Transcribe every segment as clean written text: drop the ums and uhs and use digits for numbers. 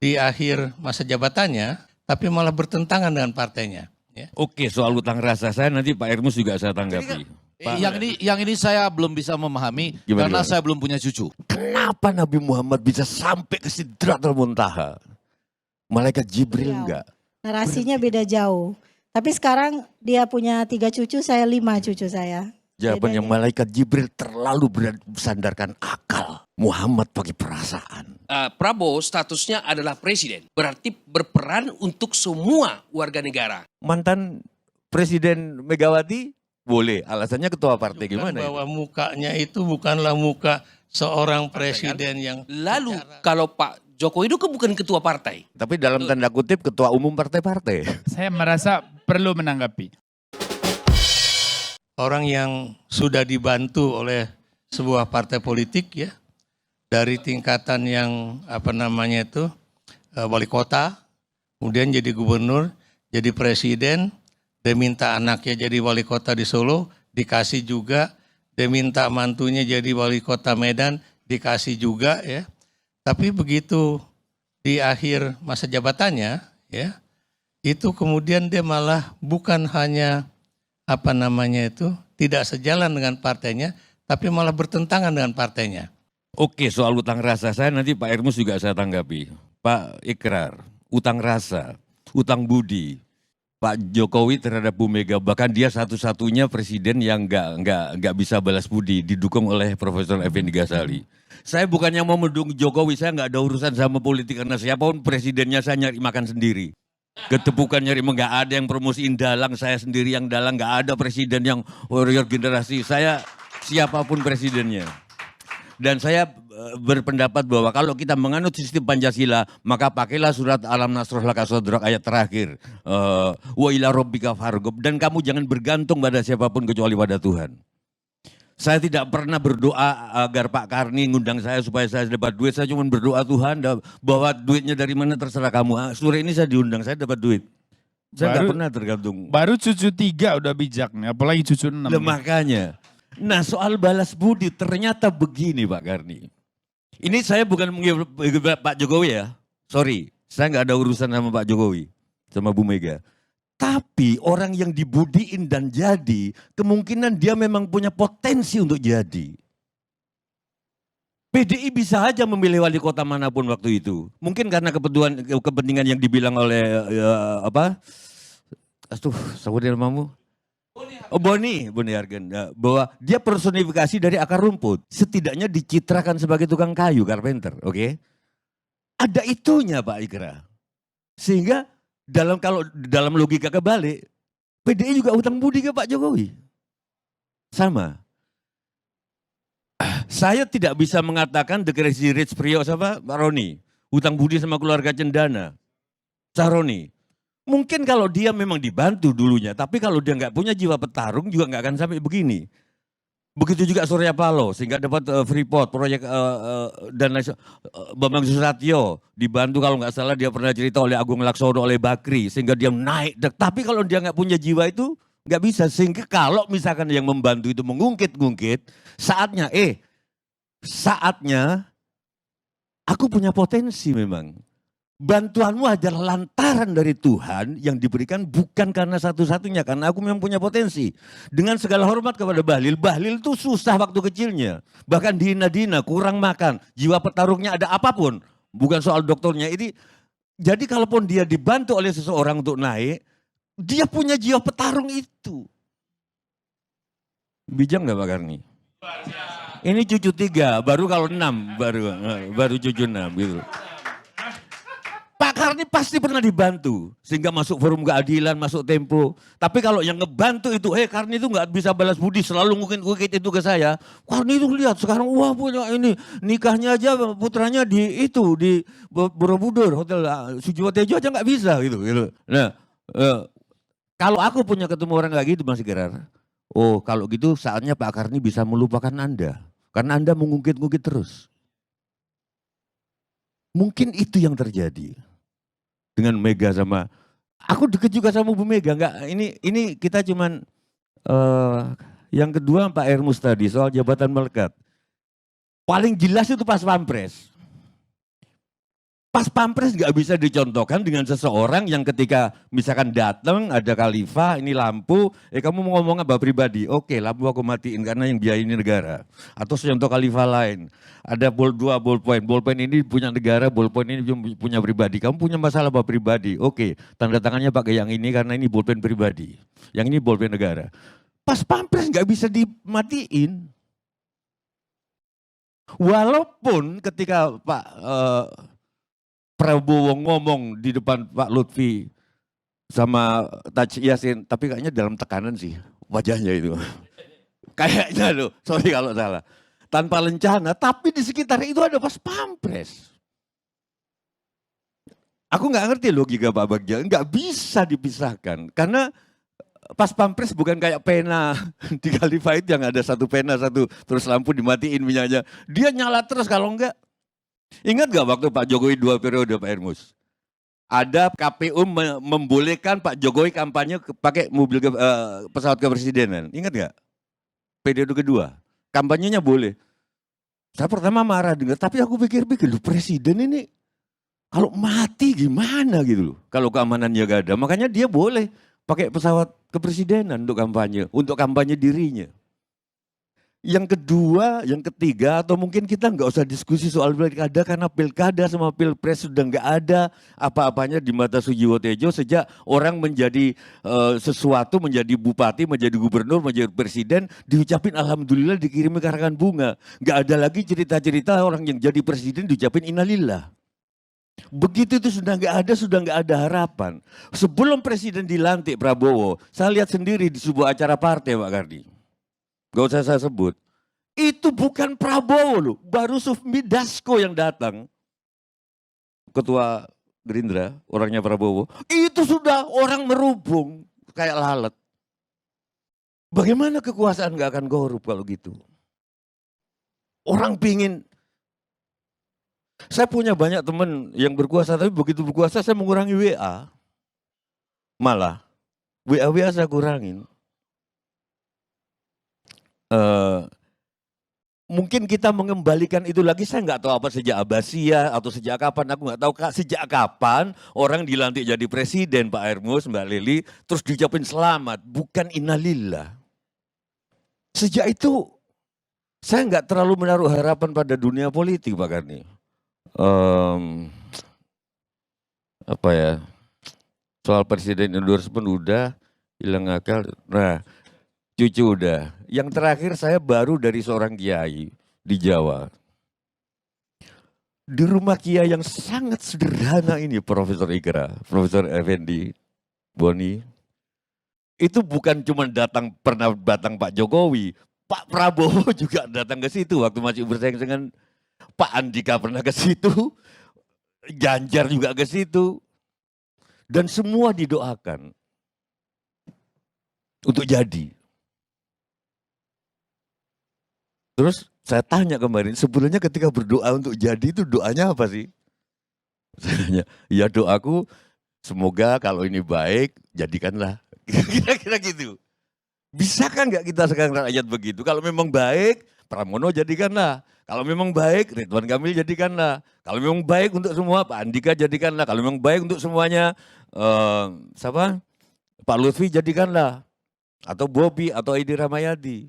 di akhir masa jabatannya, tapi malah bertentangan dengan partainya. Ya. Oke, soal utang rasa saya nanti Pak Ermus juga saya tanggapi. Pak, Yang ini saya belum bisa memahami karena saya belum punya cucu. kenapa Nabi Muhammad bisa sampai ke Sidratul Muntaha? Malaikat Jibril enggak? Narasinya beda jauh. Tapi sekarang dia punya 3 cucu, saya 5 cucu saya. Jawabannya malaikat Jibril terlalu bersandarkan akal. Muhammad pakai perasaan. Prabowo statusnya adalah presiden. Berarti berperan untuk semua warga negara. Mantan Presiden Megawati boleh. Alasannya ketua partai gimana? Bahwa mukanya itu bukanlah muka seorang presiden yang... Lalu kalau Pak Jokowi itu kan bukan ketua partai. Tapi dalam tanda kutip ketua umum partai-partai. Saya merasa perlu menanggapi. Orang yang sudah dibantu oleh sebuah partai politik ya, dari tingkatan yang wali kota, kemudian jadi gubernur, jadi presiden, dia minta anaknya jadi wali kota di Solo, dikasih juga, dia minta mantunya jadi wali kota Medan, dikasih juga ya. Tapi begitu di akhir masa jabatannya ya, itu kemudian dia malah bukan hanya tidak sejalan dengan partainya, tapi malah bertentangan dengan partainya. Oke, soal utang rasa saya nanti Pak Ermus juga saya tanggapi. Pak Ikrar, utang rasa, utang budi. Pak Jokowi terhadap Bu Mega, bahkan dia satu-satunya presiden yang nggak bisa balas budi, didukung oleh Profesor Effendi Ghazali. Saya bukannya mau mendukung Jokowi, saya nggak ada urusan sama politik karena siapapun presidennya saya nyari makan sendiri. Ketepukan nyari nggak ada yang promosiin dalang, saya sendiri yang dalang, nggak ada presiden yang warrior generasi. Saya siapapun presidennya. Dan saya berpendapat bahwa kalau kita menganut sistem Pancasila, maka pakailah surat Alam Nasroh Laka Sodrak ayat terakhir. Wa ila rabbika farghab. Dan kamu jangan bergantung pada siapapun kecuali pada Tuhan. Saya tidak pernah berdoa agar Pak Karni ngundang saya supaya saya dapat duit. Saya cuma berdoa Tuhan bahwa duitnya dari mana terserah kamu. Sore ini saya diundang, saya dapat duit. Saya nggak pernah tergantung. Baru cucu 3 udah bijak nih, apalagi cucu 6. Makanya. Nah soal balas budi ternyata begini Pak Karni. Ini saya bukan menghibur Pak Jokowi ya. Sorry, saya nggak ada urusan sama Pak Jokowi. Sama Bu Mega. Tapi orang yang dibudiin dan jadi, kemungkinan dia memang punya potensi untuk jadi. PDI bisa aja memilih wali kota manapun waktu itu. Mungkin karena kepentingan yang dibilang oleh saudara namamu? Boni Hargen. Bahwa dia personifikasi dari akar rumput. Setidaknya dicitrakan sebagai tukang kayu, carpenter. Oke? Ada itunya Pak Ikra. Sehingga kalau dalam logika kebalik, PDI juga utang budi ke Pak Jokowi. Sama. Saya tidak bisa mengatakan the crazy rich Priok sama Pak Roni. Utang budi sama keluarga Cendana. Saroni. Mungkin kalau dia memang dibantu dulunya, tapi kalau dia nggak punya jiwa petarung juga nggak akan sampai begini. Begitu juga Surya Paloh, sehingga dapat Freeport, proyek dan Bambang Susatyo dibantu kalau nggak salah dia pernah cerita oleh Agung Laksono, oleh Bakri, sehingga dia naik. Tapi kalau dia nggak punya jiwa itu nggak bisa. Sehingga kalau misalkan yang membantu itu mengungkit-ungkit, saatnya aku punya potensi memang. Bantuanmu adalah lantaran dari Tuhan yang diberikan bukan karena satu-satunya. Karena aku memang punya potensi. Dengan segala hormat kepada Bahlil. Bahlil itu susah waktu kecilnya. Bahkan dihina-dina, kurang makan. Jiwa petarungnya ada apapun. Bukan soal dokternya. Jadi kalaupun dia dibantu oleh seseorang untuk naik. Dia punya jiwa petarung itu. Bijak gak Pak Karni? Ini cucu 3, baru kalau 6. Baru cucu 6 gitu. Pak Karni pasti pernah dibantu sehingga masuk forum keadilan, masuk Tempo. Tapi kalau yang ngebantu itu, Karni itu nggak bisa balas budi, selalu ngukit itu ke saya. Karni itu lihat sekarang, wah punya ini nikahnya aja putranya di Borobudur, hotel Sujiwo Tejo aja nggak bisa gitu. Nah, kalau aku punya ketemu orang kayak gitu Mas Gerar, kalau gitu saatnya Pak Karni bisa melupakan Anda, karena Anda mengungkit-ungkit terus. Mungkin itu yang terjadi. Dengan Mega sama, aku deket juga sama Bu Mega, ini kita cuman, yang kedua Pak Ermus tadi soal jabatan melekat. Paling jelas itu pas Pampres. Pas pampres nggak bisa dicontohkan dengan seseorang yang ketika misalkan datang ada khalifah, ini lampu, kamu mau ngomong apa pribadi? Oke, lampu aku matiin karena yang biayain ini negara. Atau contoh khalifah lain, ada dua ballpoint ini punya negara, ballpoint ini punya pribadi. Kamu punya masalah apa pribadi? Oke, tanda tangannya pakai yang ini karena ini ballpoint pribadi, yang ini ballpoint negara. Pas pampres nggak bisa dimatiin. Walaupun ketika Pak Prabowo ngomong di depan Pak Lutfi sama Taj Yasin, tapi kayaknya dalam tekanan sih wajahnya itu. Kayaknya loh, sorry kalau salah. Tanpa lencana, tapi di sekitar itu ada pas pampres. Aku nggak ngerti logika Pak Bagja, nggak bisa dipisahkan. Karena pas pampres bukan kayak pena di Khalifah itu yang ada satu pena, satu terus lampu dimatiin minyaknya. Dia nyala terus kalau enggak. Ingat gak waktu Pak Jokowi 2 periode Pak Ermus? Ada KPU membolehkan Pak Jokowi kampanye pakai mobil pesawat kepresidenan. Ingat gak? Periode kedua. Kampanyenya boleh. Saya pertama marah dengar, tapi aku pikir-pikir, presiden ini kalau mati gimana gitu loh. Kalau keamanannya gak ada. Makanya dia boleh pakai pesawat kepresidenan untuk kampanye dirinya. Yang kedua, yang ketiga, atau mungkin kita nggak usah diskusi soal pilkada karena pilkada sama pilpres sudah nggak ada apa-apanya di mata Sujiwo Tejo sejak orang menjadi sesuatu, menjadi bupati, menjadi gubernur, menjadi presiden, diucapin alhamdulillah, dikirimi karangan bunga. Nggak ada lagi cerita-cerita orang yang jadi presiden diucapin innalillah. Begitu itu sudah nggak ada harapan. Sebelum presiden dilantik Prabowo, saya lihat sendiri di sebuah acara partai Pak Kardi. Gak usah saya sebut. Itu bukan Prabowo loh, baru Sufmi Dasko yang datang. Ketua Gerindra, orangnya Prabowo. Itu sudah orang merubung kayak lalat. Bagaimana kekuasaan gak akan korup kalau gitu? Orang pingin. Saya punya banyak teman yang berkuasa, tapi begitu berkuasa saya mengurangi WA. Malah, WA saya kurangin. Mungkin kita mengembalikan itu lagi, saya nggak tahu apa sejak Abbasiyah atau sejak kapan, aku nggak tahu sejak kapan orang dilantik jadi presiden Pak Ermus, Mbak Lili, terus diucapin selamat, bukan innalillah. Sejak itu saya nggak terlalu menaruh harapan pada dunia politik Pak Karni. Apa ya, soal presiden endorsement udah, hilang akal, nah cucu udah. Yang terakhir saya baru dari seorang kiai di Jawa. Di rumah kiai yang sangat sederhana ini Profesor Ikra, Profesor Effendi, Boni. Itu bukan cuma pernah datang Pak Jokowi, Pak Prabowo juga datang ke situ waktu masih bersaing dengan Pak Andika pernah ke situ, Ganjar juga ke situ. Dan semua didoakan untuk jadi. Terus saya tanya kemarin, sebenarnya ketika berdoa untuk jadi itu doanya apa sih? Saya tanya, ya doaku semoga kalau ini baik, jadikanlah. Kira-kira gitu. Bisakah nggak kita sekarang rakyat begitu? Kalau memang baik, Pramono jadikanlah. Kalau memang baik, Ridwan Kamil jadikanlah. Kalau memang baik untuk semua, Pak Andika jadikanlah. Kalau memang baik untuk semuanya, Pak Lutfi jadikanlah. Atau Bobi, atau Edi Ramayadi.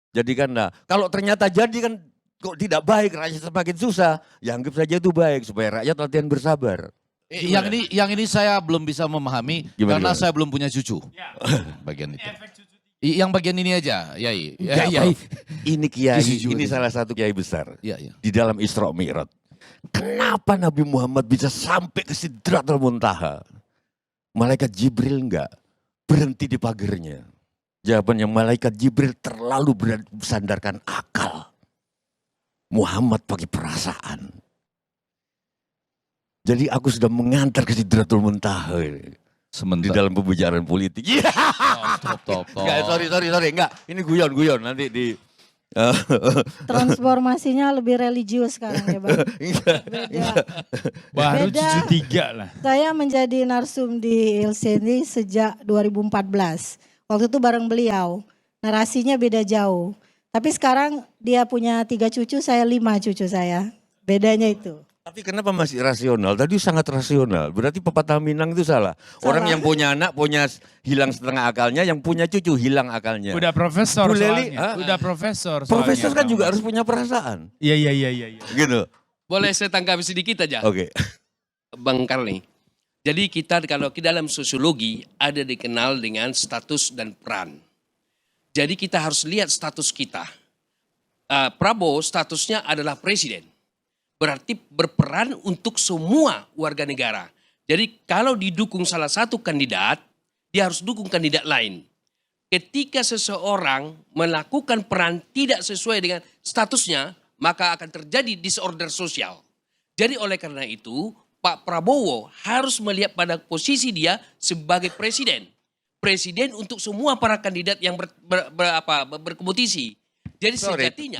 Jadikanlah. Kalau ternyata jadi kan kok tidak baik, rakyat semakin susah, ya anggap saja itu baik supaya rakyat latihan bersabar. Yang ini saya belum bisa memahami karena saya belum punya cucu. Ya. Bagian itu. Yang bagian ini aja, Yai. Yai. Ini kiai, ini salah satu kiai besar di dalam Isra Mi'raj. Kenapa Nabi Muhammad bisa sampai ke Sidratul Muntaha? Malaikat Jibril enggak berhenti di pagernya. Jawabannya malaikat Jibril terlalu bersandarkan akal. Muhammad pakai perasaan. Jadi aku sudah mengantar ke Sidratul Muntaha di dalam pembicaraan politik. Stop. Enggak, sorry. Enggak, ini guyon nanti di... Transformasinya lebih religius sekarang ya Bang. Beda. Baru Beda. cucu 3 lah. Saya menjadi narsum di Ilseni sejak 2014. Waktu itu bareng beliau, narasinya beda jauh. Tapi sekarang dia punya 3 cucu, saya 5 cucu saya. Bedanya itu. Tapi kenapa masih rasional? Tadi sangat rasional. Berarti pepatah Minang itu salah. Orang Salah. yang punya anak hilang setengah akalnya, yang punya cucu hilang akalnya. Udah profesor Bu Leli, soalnya. Udah profesor soalnya. Profesor kan Kang juga Mas. harus punya perasaan. Iya. Gitu. Boleh saya tanggapi sedikit aja, Oke. Bang Karni. Jadi kita kalau di dalam sosiologi ada dikenal dengan status dan peran. Jadi kita harus lihat status kita. Prabowo statusnya adalah presiden. Berarti berperan untuk semua warga negara. Jadi kalau didukung salah satu kandidat, dia harus dukung kandidat lain. Ketika seseorang melakukan peran tidak sesuai dengan statusnya, maka akan terjadi disorder sosial. Jadi oleh karena itu, Pak Prabowo harus melihat pada posisi dia sebagai presiden. Presiden untuk semua para kandidat yang berkompetisi. Jadi sejatinya,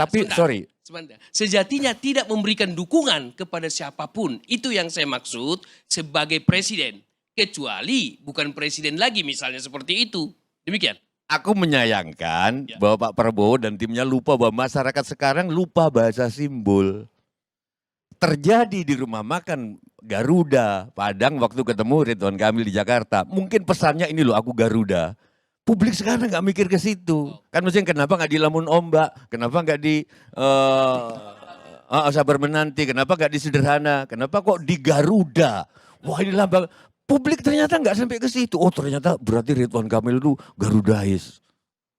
sejatinya tidak memberikan dukungan kepada siapapun. Itu yang saya maksud sebagai presiden. Kecuali bukan presiden lagi misalnya seperti itu. Demikian. Aku menyayangkan bahwa Pak Prabowo dan timnya lupa bahwa masyarakat sekarang lupa bahasa simbol. Terjadi di rumah makan Garuda, Padang waktu ketemu Ridwan Kamil di Jakarta. Mungkin pesannya ini loh, aku Garuda. Publik sekarang nggak mikir ke situ. Kan maksudnya kenapa nggak di Lamun Ombak, kenapa nggak di Sabar Menanti, kenapa nggak di Sederhana, kenapa kok di Garuda? Wah ini lambang. Publik ternyata nggak sampai ke situ. Oh ternyata berarti Ridwan Kamil itu Garudais.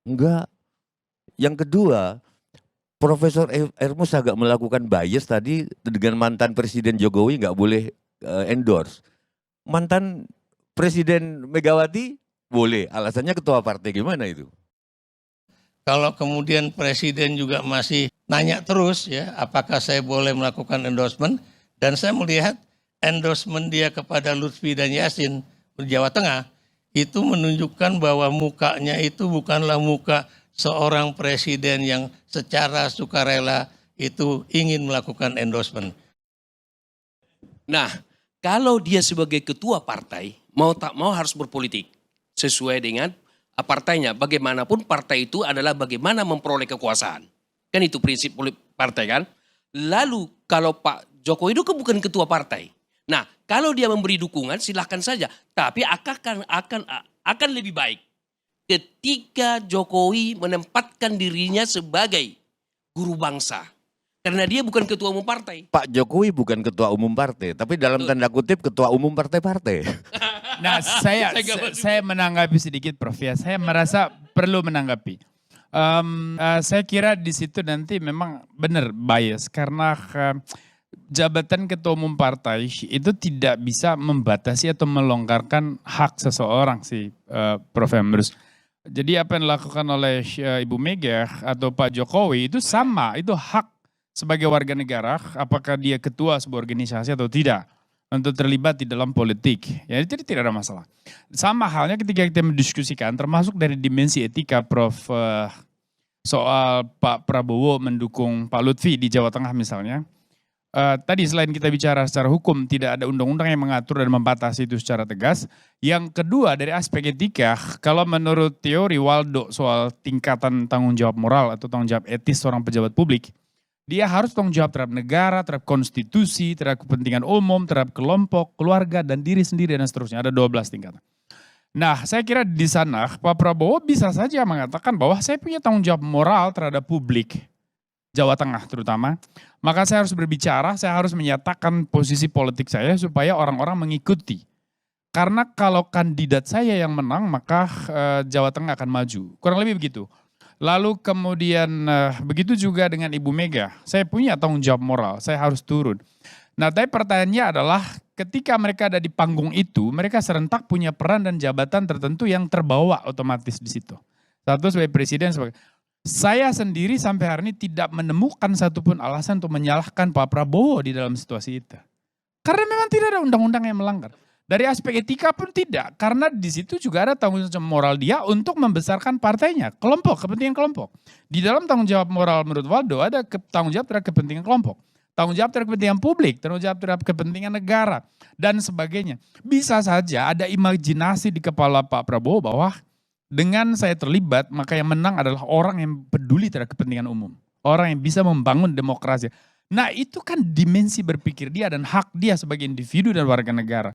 Enggak. Yang kedua, Profesor Ermus agak melakukan bias tadi dengan mantan Presiden Jokowi nggak boleh endorse. Mantan Presiden Megawati boleh, alasannya ketua partai, gimana itu? Kalau kemudian presiden juga masih nanya terus ya, apakah saya boleh melakukan endorsement? Dan saya melihat endorsement dia kepada Lutfi dan Yasin di Jawa Tengah itu menunjukkan bahwa mukanya itu bukanlah muka seorang presiden yang secara sukarela itu ingin melakukan endorsement. Nah, kalau dia sebagai ketua partai, mau tak mau harus berpolitik. Sesuai dengan partainya. Bagaimanapun partai itu adalah bagaimana memperoleh kekuasaan. Kan itu prinsip partai kan. Lalu kalau Pak Jokowi itu bukan ketua partai. Nah kalau dia memberi dukungan silahkan saja. Tapi akan lebih baik ketika Jokowi menempatkan dirinya sebagai guru bangsa. Karena dia bukan ketua umum partai. Pak Jokowi bukan ketua umum partai, tapi dalam tanda kutip ketua umum partai-partai. Nah saya menanggapi sedikit Prof ya. Saya merasa perlu menanggapi. Saya kira di situ nanti memang benar bias karena jabatan ketua umum partai itu tidak bisa membatasi atau melonggarkan hak seseorang sih Prof Emrus. Jadi apa yang dilakukan oleh Ibu Mega atau Pak Jokowi itu sama, itu hak sebagai warga negara, apakah dia ketua sebuah organisasi atau tidak, untuk terlibat di dalam politik. Ya, jadi tidak ada masalah. Sama halnya ketika kita mendiskusikan, termasuk dari dimensi etika, Prof, soal Pak Prabowo mendukung Pak Lutfi di Jawa Tengah misalnya. Tadi selain kita bicara secara hukum, tidak ada undang-undang yang mengatur dan membatasi itu secara tegas. Yang kedua dari aspek etika, kalau menurut teori Waldo soal tingkatan tanggung jawab moral atau tanggung jawab etis seorang pejabat publik, dia harus tanggung jawab terhadap negara, terhadap konstitusi, terhadap kepentingan umum, terhadap kelompok, keluarga, dan diri sendiri dan seterusnya. Ada 12 tingkatan. Nah saya kira di sana Pak Prabowo bisa saja mengatakan bahwa saya punya tanggung jawab moral terhadap publik, Jawa Tengah terutama. Maka saya harus berbicara, saya harus menyatakan posisi politik saya supaya orang-orang mengikuti. Karena kalau kandidat saya yang menang maka Jawa Tengah akan maju. Kurang lebih begitu. Lalu kemudian begitu juga dengan Ibu Mega. Saya punya tanggung jawab moral, saya harus turun. Nah tapi pertanyaannya adalah ketika mereka ada di panggung itu, mereka serentak punya peran dan jabatan tertentu yang terbawa otomatis di situ. Satu sebagai presiden, saya sendiri sampai hari ini tidak menemukan satupun alasan untuk menyalahkan Pak Prabowo di dalam situasi itu. Karena memang tidak ada undang-undang yang melanggar. Dari aspek etika pun tidak, karena di situ juga ada tanggung jawab moral dia untuk membesarkan partainya, kelompok, kepentingan kelompok. Di dalam tanggung jawab moral menurut Waldo ada tanggung jawab terhadap kepentingan kelompok, tanggung jawab terhadap kepentingan publik, tanggung jawab terhadap kepentingan negara, dan sebagainya. Bisa saja ada imajinasi di kepala Pak Prabowo bahwa dengan saya terlibat, maka yang menang adalah orang yang peduli terhadap kepentingan umum. Orang yang bisa membangun demokrasi. Nah itu kan dimensi berpikir dia dan hak dia sebagai individu dan warga negara.